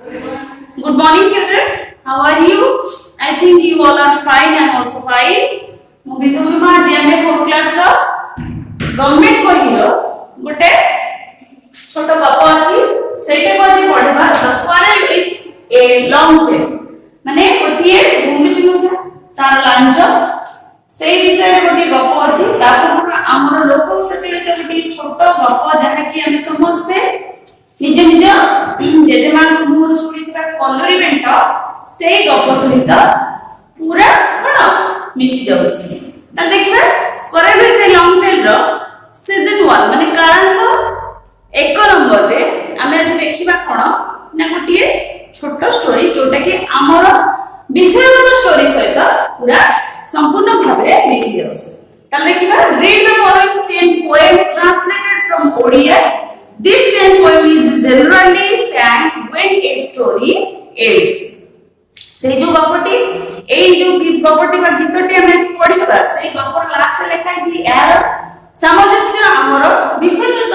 Good morning, children. How are you? I think you all are fine. I am also fine. ମୁଁ ବିଦୁରୁମା GMA 4 class ର government ବହିର ଗୋଟେ ଛୋଟ ଗପ ଅଛି ସେଇଟାକୁ ଆଜି ପଢିବା ଦ ସ୍କ୍ୱାରେଲ ୱିଥ୍ ଏ ଲଙ୍ଗ টেল ମାନେ ଗୋଟିଏ ଗୁଣ୍ଡୁଚି ମୂଷା ତାର ଲାଞ୍ଜ ସେଇ ବିଷୟରେ ଗୋଟେ ଗପ ଅଛି ତାପରେ ଆମର ଲୋକ ପ୍ରଚଳିତ ଗୋଟେ ଛୋଟ ଗପ ଯାହାକି ଆମେ ସମସ୍ତେ निज निज जेजेमा मुहर सुनिथिबा कलोरी बेंट सेई गप सहित पूरा कोन मिसी जाउछि त देखिबा squirrel with the long tail रो सीजन 1 माने कालांश 1 नंबर रे आमे आज देखिबा कोन ना गोटिए छोटो स्टोरी जोटा कि हमर विषयगत स्टोरी सहित पूरा संपूर्ण भाबरे मिसी जाउछि त देखिबा read the following chain poem translated from Odia. This chain poem is generally sang when a story ends. से जो गपटी ए जो गपटी बा गीतटी हम पढिबा से गपर लास्ट लेखा छी यार सामंजस्य हमर विषयगत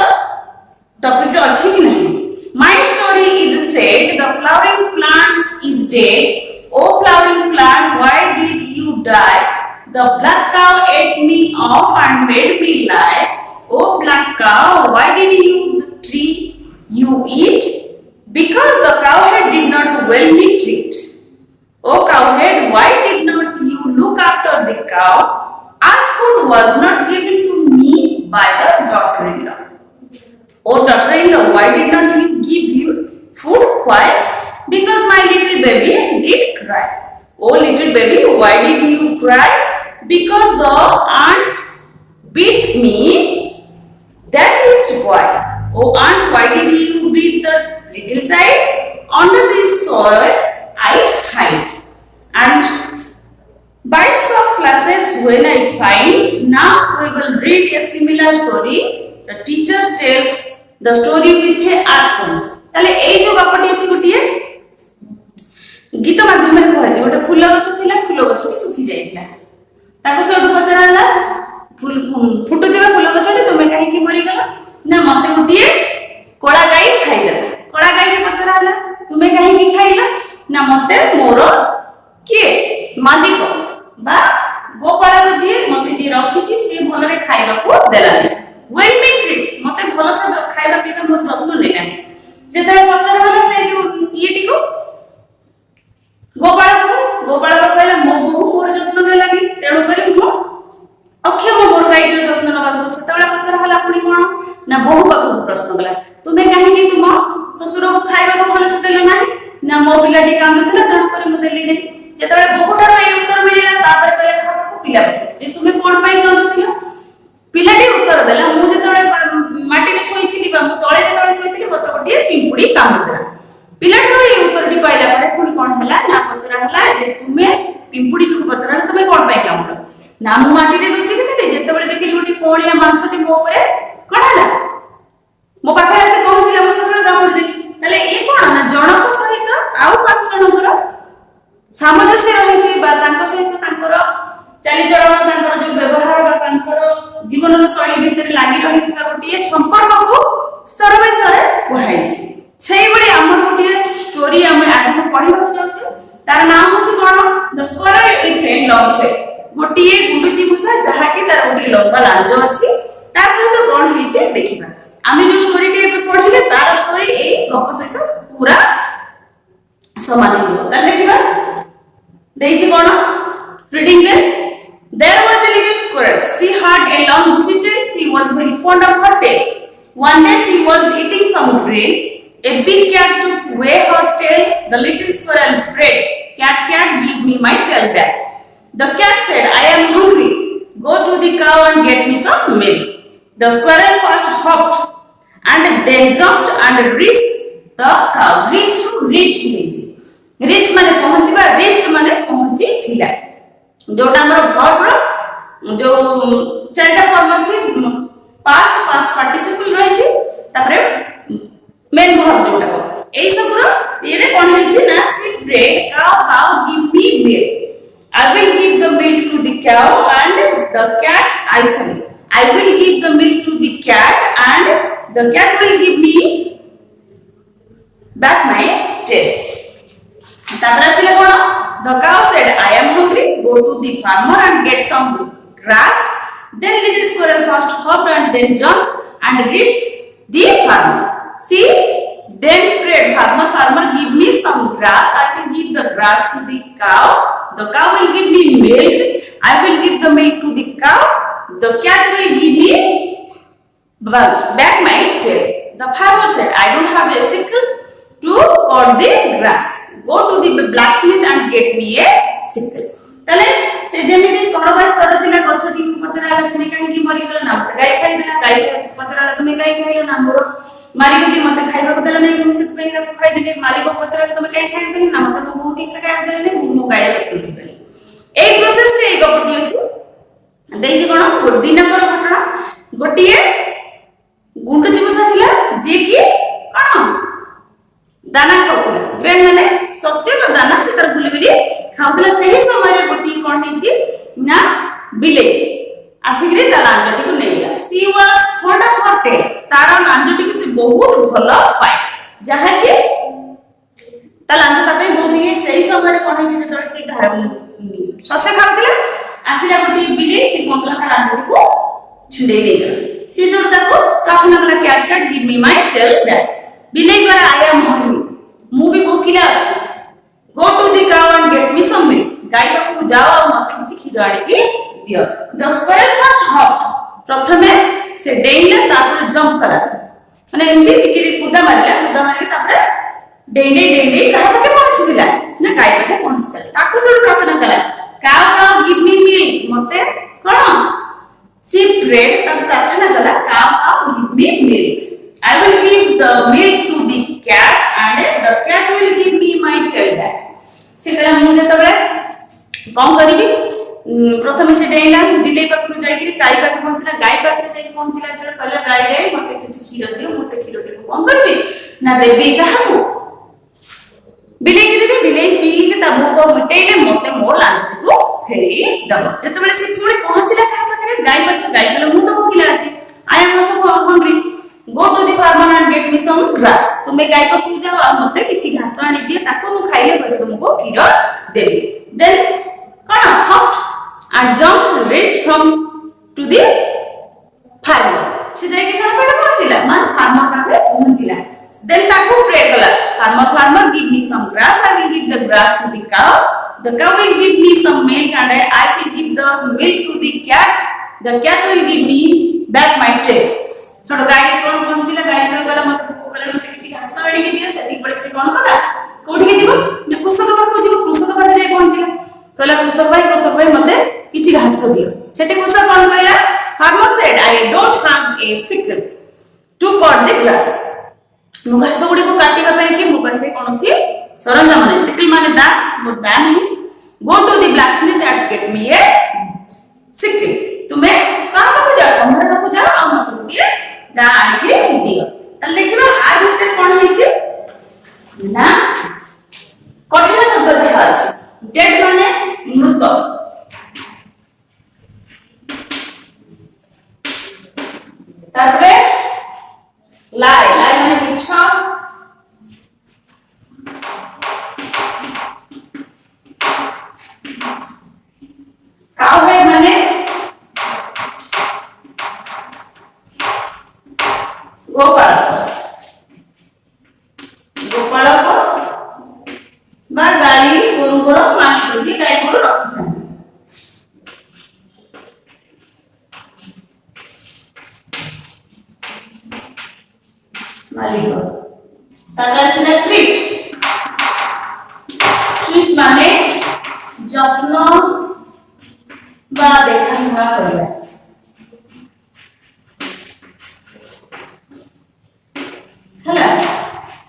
टॉपिक रे अछि कि नहीं. My story is said the flowering plants is dead. Oh flowering plant, why did you die? The black cow ate me off and made me lie. Oh black cow, why did you tree you eat? Because the cowhead did not well me treat. Oh cowhead, why did not you look after the cow as food was not given to me by the daughter-in-law? Oh daughter-in-law, why did not you give him food? Why? Because my little baby did cry. Oh little baby, why did you cry? Because the aunt beat me. That is why. Oh aunt, why did you beat the little child? Under the soil I hide, and bites of flashes when I find. Now we will read a similar story. The teacher tells the story with a action. ताले ए जो गपटी अछि गोटिए गीत माध्यम रे कहै छै गोटे फूल गछ थिला फूल गछटी सुखि जाइथिला ताको सेठु पचराला फूल फुटुथिबा फूल गछटी तुमे काहे कि मरि गला ना मते गोटिए कोळा गाई खाइदेला कोळा गाई रे पचराला तुमे काहे कि खाइला ना मते मोर के मालिक बा गोपाल जी मते जी रखी छी से भल रे खाइबा को देलानी वेल मी ट्रीट मते भल से खाइबा पीबा मोर जत्न लेलानी जेतले पचराला से इटी को गोपाल कहला मो बहु मोर जत्न लेलानी तेणु करी मो अक्षम मोर गाइडर जत्न नबाक सेतबेला पचरा हला पुनी कोन ना बहु पाखु प्रश्न गला तुमे काहे कि तुम ससुर को खाइबा को भल से देला नाही ना मो पिलाटी कांदुथला तण करे मो देली नै जेतबेला बहुटार ए उत्तर मिलिला तापर कहले खाबा को पिला जे तुमे कोन पई कांदुथला पिलाटी उत्तर देला मु जेतबेला माटी रे सोइथिली बा मु तळे जेतबेला सोइथिली मते गोटी पिंपुडी कांदुथला पिलाटी रो ए उत्तरटी पाइला परे पुनी कोन हला ना पचरा हला जे तुमे पिंपुडी को पचरा तुमे कोन पई कांदुथला ना मु माटी रे लुचि केते जेतबेला देखिली गोटी कोळिया मांसटी मो ऊपर कोणाला मो पाखे आसे पहुंचले मो सफल कामर दे तले ए कोन ना जणक सहित आउ पांच जनकर सामंजस्य रहिछि बा तांको सहित तांकर चाली चलन तांकर जो व्यवहार बा तांकर जीवन शैली भितर लागि रहितबा गोटी संपर्क को स्तर बाय स्तर बहाइछि सेही बडी हमर गोटी स्टोरी हम आगु पढिबा जाउछि तार नाम होछि कोन the squirrel with a long tail गोटी गुंडुची मूषा जहा कि तार गोटी लंबा लांज अछि ता सहित कोन हिचे देखिबा आमे जो स्टोरी टे पढिले तार स्टोरी ए गप सहित पूरा समान हो ता देखिबा देइछि कोन रीडिंग रे there was a little squirrel. She had a long bushy tail. She was very fond of her tail. One day she was eating some grain. A big cat took away her tail. The little squirrel prayed, cat give me my tail back. The cat said, I am hungry. Go to the cow and get me some milk. The squirrel first hopped and then jumped and reached the cow. Reach माने पहुंचीबा, reached माने पहुंची थिला. जोटा हमर verb जो चारटा form अछि past participle रहि छी तापरे मेन verb जोटा को एई सब रो एरे कोन होइ छी ना she prayed, cow give me milk. I will give the milk to the cow and the cat. I will give the milk to the cat and the cat will give me back my tail. तापर आसिले कोन the cow said I am hungry, go to the farmer and get some grass. Then little squirrel first hopped and then jumped and reached the farmer. See, then prayed, farmer give me some grass, I will give the grass to the cow, the cow will give me milk, I will give the milk to the cow, the cat will give me back my tail. The farmer said, I don't have a sickle to cut the grass. Go to the blacksmith and get me a sickle. तले से जेमिति स्तर bye स्तर थिला गछटी पचराला तुमे काहे की मरि गेल ना गाय खाइ देला गाय पचराला तुमे गाय खाइलो ना मोर मारी के जे मते खाइबा को देला नै कोन से पे खाइ देले मालिक को पचराला तुमे काहे खाइ देले ना मते मो ठीक से खाइ देले नै मो गाय खाइ देले ए प्रोसेस रे एक गपटी अछि देइ जे कोन दिनकर घटना गोटिए गुंडू चिमुसा थिला जे की कोन दाना खाउतला ग्रेन माने शस्य का दाना से तर गुलबिली खाउतला सही समय रे गोटी कोन हिची ना बिले आसिग्रे ता लांजटी को नेला she was fond of her tail तार लांजटी को से बहुत भलो पाए जहा के ता लांज तापे बहुत ही सही समय रे कोन हिची जतरे से शस्य खाउतला आसिला गोटी बिले से कोनला का लांजटी को छुडे देला से जोर ताको प्रार्थना कला cat give me my tail back बिले कर आई एम हंग्री मु भी भूखिला अछि go to the cow and get me some milk गाय पाखु जाओ और मते किछि खीर आनी की दियो द स्क्वायर फर्स्ट हॉप प्रथमे से डेइला तापर जंप करा माने एमती टिके कुदा मारला तापर डेंडे कहा पाके पहुंच दिला ना गाय पाके पहुंच दिला ताकु सुर प्रार्थना कला cow cow give me milk मते कोन सी प्रेड तब प्रार्थना कला cow cow give me milk I will give the milk to the cat and the cat will give me my tail back. से कला मु जतबे कोन करबी प्रथमे से डेइला बिले पाखु जाई कि गाय पाखु पहुंचला गाय पाखु जाई पहुंचला त कहला गाय रे मते किछ खीर दियो मु से खीर को कोन करबी ना देबी काहू बिले की देबी बिले पीले त भोक मिटेले मते मोर लांत को फेरी दब जतबे से पुणी पहुंचला काहा पाखरे गाय पाखु गाय कहला मु तो भोकिला अछि I am also hungry. Go to the farmer and get me some grass. तुमे गाय को पूजा आ मते किछि घास आनी दियो ताको मु खाइले बते तुमको खीर देबी then cone hopped and jumped reached from to the farmer से जाय के कहा पे पहुंचिला मान farmer पाखे पहुंचिला then ताको प्रे कला farmer give me some grass, I will give the grass to the cow will give me some milk and I will give the milk to the cat will give me back my tail. थोड़ा गाय कोन पहुंचिला गाय जण वाला मत मते किछि घास आनी के दियो सेति पड़े से कोन कला कोठी के जीवो जे कृषक पाखु जीवो कृषक पाखे जाय पहुंचिला कहला कृषक भाई मते किछि घास दियो सेटे कृषक कोन कहला farmer said I don't have a sickle to cut the grass मु घास गुडी को काटिबा पई कि मु पाखे कोनोसी सरंजाम नै सिकल माने दा मु दा नहीं go to the blacksmith and get me a sickle तुमे कहां पाखु जा हमर पाखु जा आ मत गुडी दा आके दियो त देखिबा आ भीतर कोन होइছে ना कठिन शब्द देखा अछि डेड माने मृत तारपरे लाई माने मिछ काउ है माने गोपालक बा गाई गोरुर मालिक जे गाई गोरु रखिथा मालिक ताका सिना ट्रीट माने যত্ন বা দেখাশোনা করা হলা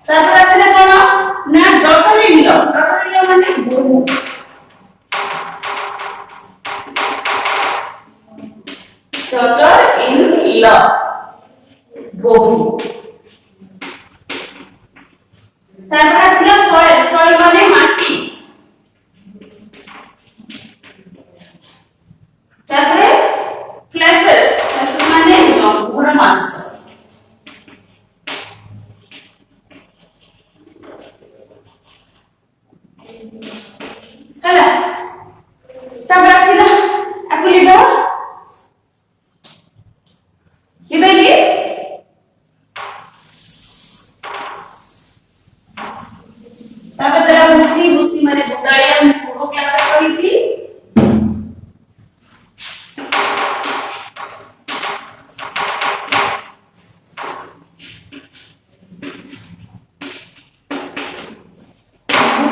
তারপর আসলে কোন না ডটার ইন ল মানে বহু ডটার ইন ল বহু তারপর আসলে সয়েল মানে মাটি তারপরে ফ্লেসেস মানে ঘোড়া মাংস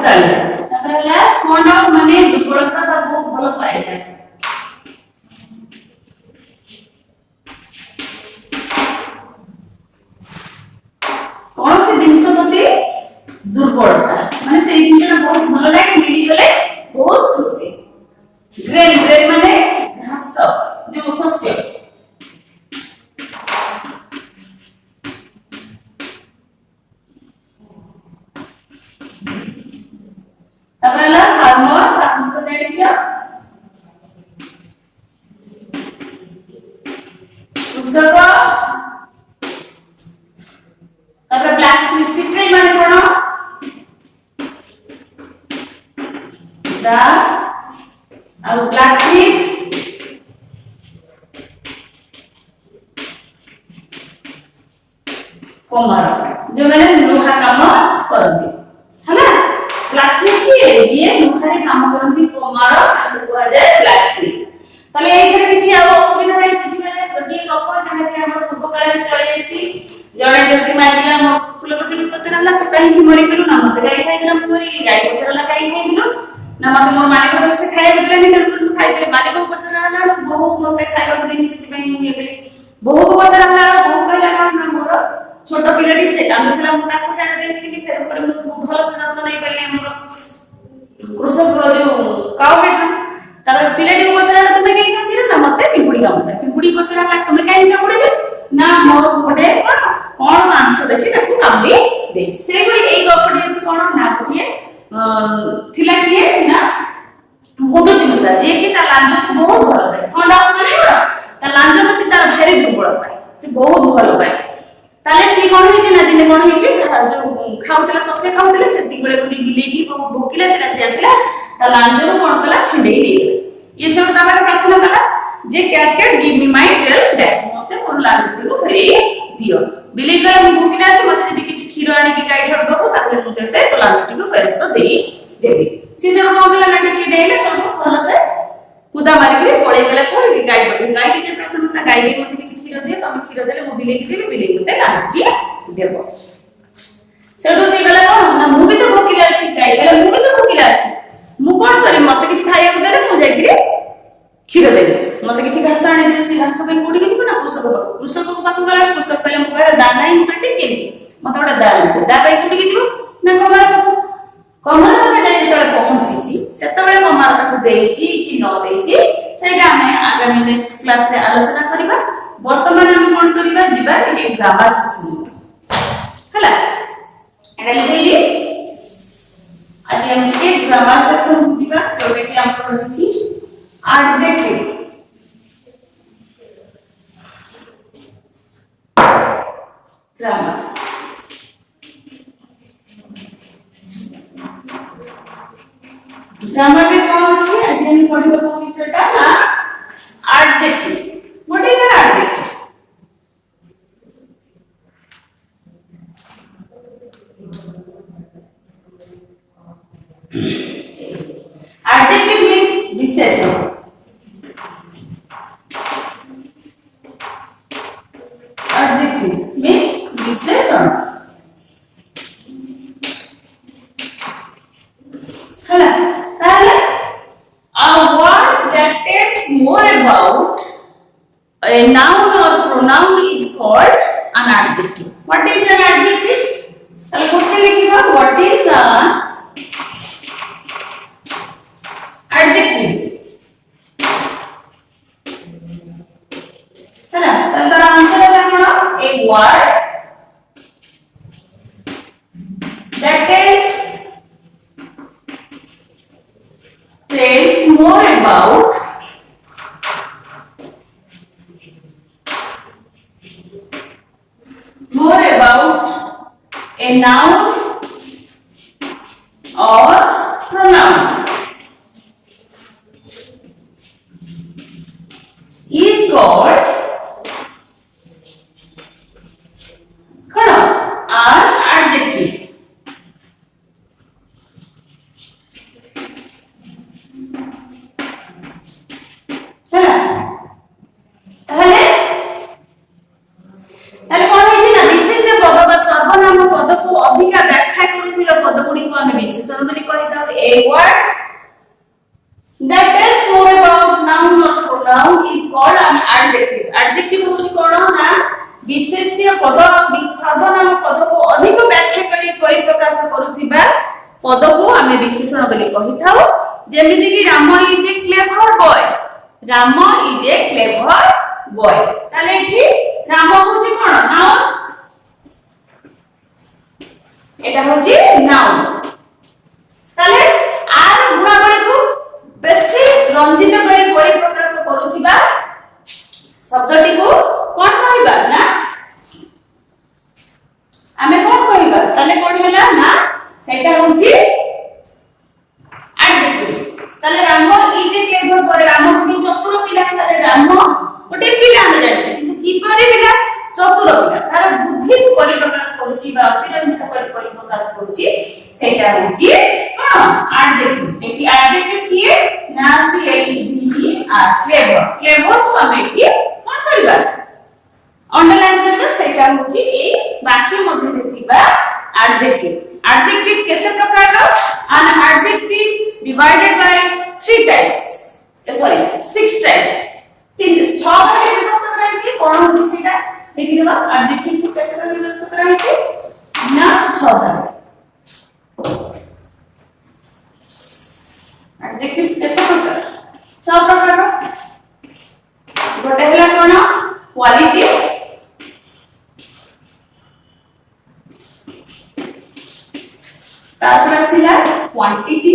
दुर्बलता तापर हला फंड ऑफ माने दुर्बलता का बहुत भलो पाइला कौन से जिंस प्रति दुर्बलता माने से जिंसटा बहुत भलो लागे मिली गले बहुत खुशी ग्रेन ग्रेन माने घास जो शस्य तबला फार्मर हम तो जानि छ कृषक तबला ब्लैकस्मिथ सिक्रेट माने कोन दा आ ब्लैकस्मिथ कुमार जो मैंने लोहा काम करती है ना ब्लैकस्मिथ ये लोहारे काम करती कुमार आको कहा जाए ब्लैकस्मिथ तले एथरे किछि आ असुविधा नै किछि नै गोटी गप जहा के हमर सब काले चले आसी जणे जति मागिला म फूल गछ भी पचराला तो काहे कि मरि गेलु ना मते गाय खाइ दिला मरि गाय पचराला काहे खाइ दिलु ना मते मोर मालिक को से खाइ दिला नि तन खाइ दिले मालिक को पचराला बहु मते खाइ को देनी सेति पई मु गेली बहु को पचराला बहु कहला ना मोर छोट पिलाटी से कांदुला मु ताको साडा देखिली से ऊपर मु भलो से जत्न नै पले हमर कृषक जो काउ बेटा तार पिलाटी को पचराला तुमे कहीं खातिर ना मते पिंपुड़ी का मते पिंपुड़ी पचराला तुमे कहीं का पड़े ना मोर पड़े कोन मांस देखि ताको कांबी दे से गुडी एई गपडी अछि कोन ना गोटिए थिला किए ना गुडु चिमसा जे कि ता लांज बहुत भलो पाए फंडा माने बड़ा ता लांज प्रति तार भारी दुर्बल पाए से बहुत भलो पाए ताले सी कोन होई जे ना दिने कोन होई जे जो खाउतला ससे खाउतले सेति बेले गुडी बिलेटी बहुत भोकिला तेरा से आसला ता लांज रो कोन कला छिंडेई दे ये सब ताबारे प्रार्थना कला जे cat give me my tail back मते मोर लांज को फेरे दियो बिले कला मु भोकिला छ मते जदी किछ खीर आनी के गाय ठड़ दबो ताले मु तेते तो लांज को फेरस तो देई देबी सी सब कोन कला ना के डेले सब भलो से कुदा मारी के पळे गेला कोन के गाय के जे प्रार्थना गाय के मते किछ खीर दे तमे खीर देले मु बिले के देबी बिले मते लांज देबो सेटो से गला कोन ना मु भी तो भोकिला छी गाय गला मु भी तो भोकिला छी मु कोन करी मते किछ खाइया को देले मु जाई के खीर देले मते किछ घास आनी दे से घास पे कोडी किछ ना कृषक को पाक गला कृषक पहले मु कहरा दाना ही कटे केंती मते ओडा दा पे कोडी किछ ना कमर पका जाई जेतले पहुंची छी सेतबेले कमर ताको देइची कि न देइची सेटा हमें आगामी नेक्स्ट क्लास रे आलोचना करिबा वर्तमान हम कोन करिबा जिबा कि ग्रामर सेक्शन हला एटा लिखैली आज हम के ग्रामर सेक्शन जिबा तोबे कि हम पढिछि एडजेक्टिव ग्रामर ग्रामर में कौन अछि आज हम पढिबो को विषयटा ना adjective what is an adjective adjective means विशेषण एडजेक्टिव मींस विशेषण है a word that tells more about a noun or pronoun is called an adjective. What is an adjective? चलो क्वेश्चन लिखिएगा what is an adjective? है ना तो इसका answer है क्या a word that tells more about a noun or pronoun is called an adjective. सर्वनाम पद को अधिक व्याख्या करुवा पद गुडी को आम विशेषण बोली a word that tells more about noun or pronoun is called an adjective. Adjective होची कोन ना विशेष्य पद साधनाम पद को अधिक व्याख्या करी परिप्रकाश करूथिबा पद को आमे विशेषण बोली कहि थाउ जेमिति कि Ram is a clever boy Ram is a clever boy ताले एठी राम होची कोन नाउन এটা হচ্ছে নাউন তাহলে আর গুণাবলীକୁ বেশি রঞ্জিত করে পরিপ্রকাশ କରୁଥିବା শব্দটিକୁ কোন কহিবা না ଆମେ কোন কহিবা তাহলে কোন ହେଲା না সেটা হচ্ছে অ্যাডজেক্টিভ তাহলে রাম ইজ এ ক্লেভার বয় রাম গোটে চতুর পিলা তাহলে রাম গোটে পিলা আমি জানিছে কিন্তু কিপরি পিলা চতুর পিলা তার বুদ্ধি পরিপ্রকাশ করুচি বা অতিরঞ্জিত করে পরিপ্রকাশ করুচি সেটা হচ্ছে অ্যাডজেক্টিভ এটি অ্যাডজেক্টিভ কি না সি এল ভি আর ক্লেভার ক্লেভার তো আমি এটি কোন করিবা अंडरलाइन करबा सेटा होची ए वाक्य मध्ये थिबा एडजेक्टिव एडजेक्टिव केते प्रकार रो an adjective divided by 3 types sorry 6 type 3 6 भागे विभक्त कराइछि कोन होची सेटा देखि देबा एडजेक्टिव को केते भागे विभक्त कराइछि ना 6 भागे एडजेक्टिव केते प्रकार 6 प्रकार रो गोटे हला कोन क्वालिटी तारपर आसिला क्वांटिटी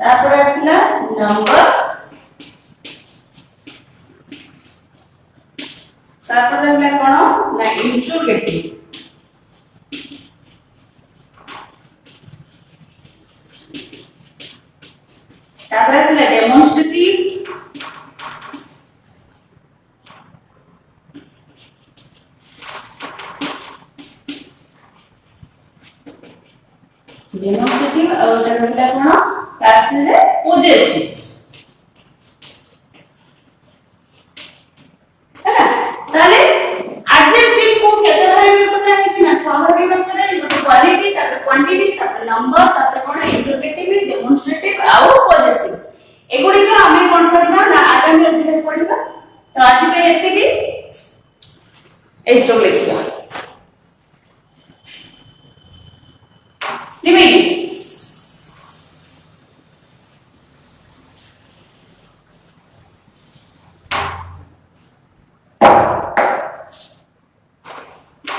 तारपर आसिला नंबर तारपर रहला कोन ना इंट्रोगेटिव तारपर आसिला डेमोन्स्ट्रेटिव डेमोन्स्ट्रेटिव और रहला कोन पासिव पॉजेसिव हैना ताले एडजेक्टिव को केते भागे विभक्त कराइछि ना 6 भागे विभक्त कराइ गोटे क्वालिटी तापर क्वांटिटी तापर नंबर तापर कोन इंट्रोगेटिव डेमोन्स्ट्रेटिव और पॉजेसिव एगुडी को हमें कोन करबा ना आगामी अध्याय पढिबा तो आज पे एते की एस्टो लिखिबा रिमेनिंग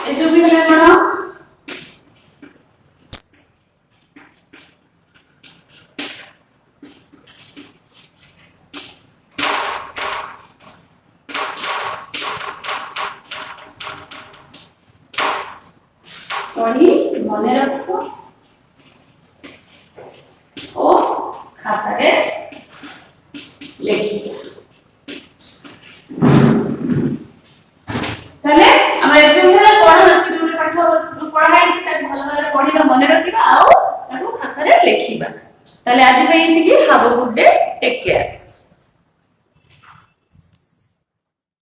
एस्टो भी हला कोन मने रखो ओ खाता रे लिखिया তাহলে আমরা এজন্য পড়া আজকে তুমি পাঠ পড়া ইচ্ছা ভালো ভাবে পড়িবা মনে রাখিবা আর তাকে খাতারে লিখিবা তাহলে আজ ପାଇଁ ଏତିକି have a good day take care